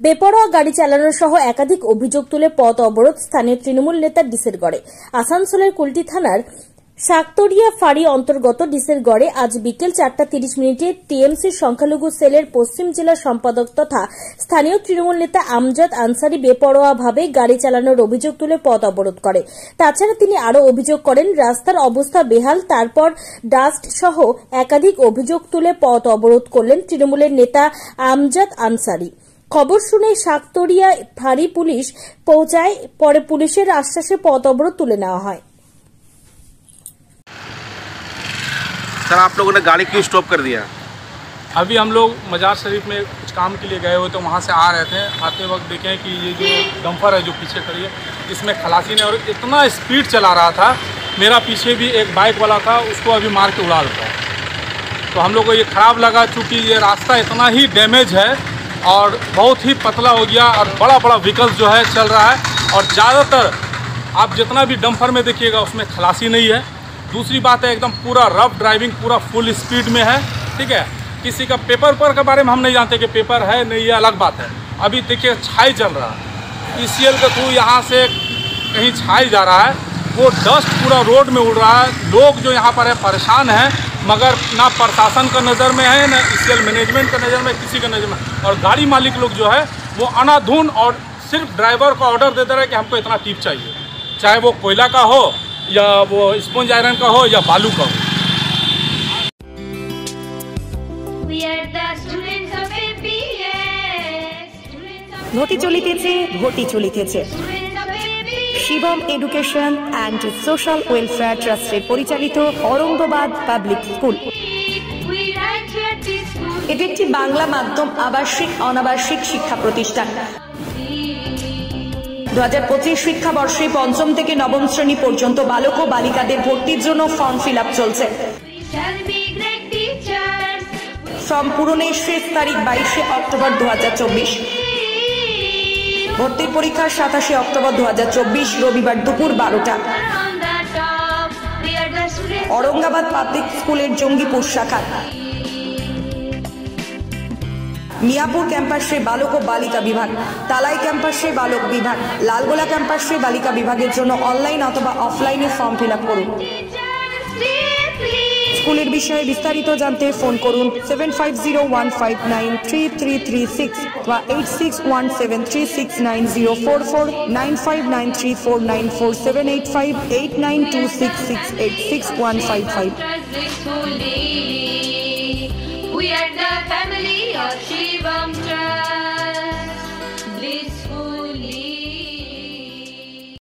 বেপরোয়া গাড়ি চালানো সহ একাধিক অভিযোগ তুলে পথ অবরোধ স্থানীয় তৃণমূল নেতার ডিসেরগড়ে। আসানসোলের কুলটি থানার শাকতরিয়া ফাঁড়ি অন্তর্গত ডিসেরগড়ে আজ বিকেল 4:30 টিএমসির সংখ্যালঘু সেলের পশ্চিম জেলা সম্পাদক তথা স্থানীয় তৃণমূল নেতা আমজাদ আনসারি বেপরোয়াভাবে গাড়ি চালানোর অভিযোগ তুলে পথ অবরোধ করে। তাছাড়া তিনি আরও অভিযোগ করেন রাস্তার অবস্থা বেহাল, তারপর ডাস্ট সহ একাধিক অভিযোগ তুলে পথ অবরোধ করলেন তৃণমূলের নেতা আমজাদ আনসারি। খবর শুনে শাকতরিয়া ফাঁড়ি পুলিশ পৌঁছায়, পরে পুলিশের আশ্বাসে পথ অবরোধ তুলে নেওয়া হয়। सर, आप लोगों ने गाड़ी क्यों स्टॉप कर दिया? अभी हम लोग मजार शरीफ में कुछ काम के लिए गए हुए तो वहाँ से आ रहे थे। आते वक्त देखें कि ये जो डंपर है जो पीछे खड़ी है इसमें खलासी ने और इतना स्पीड चला रहा था, मेरा पीछे भी एक बाइक वाला था, उसको अभी मार के उड़ा देता। तो हम लोग को ये ख़राब लगा, चूँकि ये रास्ता इतना ही डैमेज है और बहुत ही पतला हो गया और बड़ा बड़ा व्हीकल्स जो है चल रहा है और ज़्यादातर आप जितना भी डंपर में देखिएगा उसमें खलासी नहीं है। दूसरी बात है एकदम पूरा रफ ड्राइविंग, पूरा फुल स्पीड में है। ठीक है, किसी का पेपर के बारे में हम नहीं जानते कि पेपर है नहीं, ये अलग बात है। अभी देखिए छाई चल रहा है, ECL के थ्रू यहाँ से कहीं छाई जा रहा है, वो डस्ट पूरा रोड में उड़ रहा है। लोग जो यहाँ पर है परेशान हैं, मगर ना प्रशासन का नज़र में है ना ECL मैनेजमेंट का नज़र में, किसी का नज़र में। और गाड़ी मालिक लोग जो है वो अनाधुन और सिर्फ ड्राइवर को ऑर्डर दे दे रहे हैं कि हमको इतना टिप चाहिए, चाहे वो कोयला का हो या वो स्पंज आयरन का हो या बालू का हो। ঘটি চলিতেছে Shivam education and social welfare ট্রাস্টের পরিচালিত অরঙ্গবাদ পাবলিক স্কুল। এটি একটি বাংলা মাধ্যম আবাসিক অনাবাসিক শিক্ষা প্রতিষ্ঠান। 2025 শিক্ষাবর্ষে 5ম থেকে 9ম শ্রেণী পর্যন্ত বালক ও বালিকাদের ভর্তির জন্য ফর্ম ফিল আপ চলছে। ফর্ম পূরণের শেষ তারিখ 22 অক্টোবর 2024। ভর্তির পরীক্ষা 27 অক্টোবর 2024 রবিবার দুপুর 12টা। औरंगाबाद पाब्लिक स्कूलेर जंगीपुर शाखा, मियापुर कैम्पासे बालक और बालिका विभाग, तालाई कैम्पासे बालक विभाग, लालगोला कैम्पासे बालिका विभागेर जोन्नो अनलाइन अथवा अफलाइने फर्म फिल आप करुन। स्कूलेर विषये विस्तारित जानते फोन करुन 7501593336 বা 8617369044 9593494785 8926686155। We are the family of Shivam Trust, blissfully.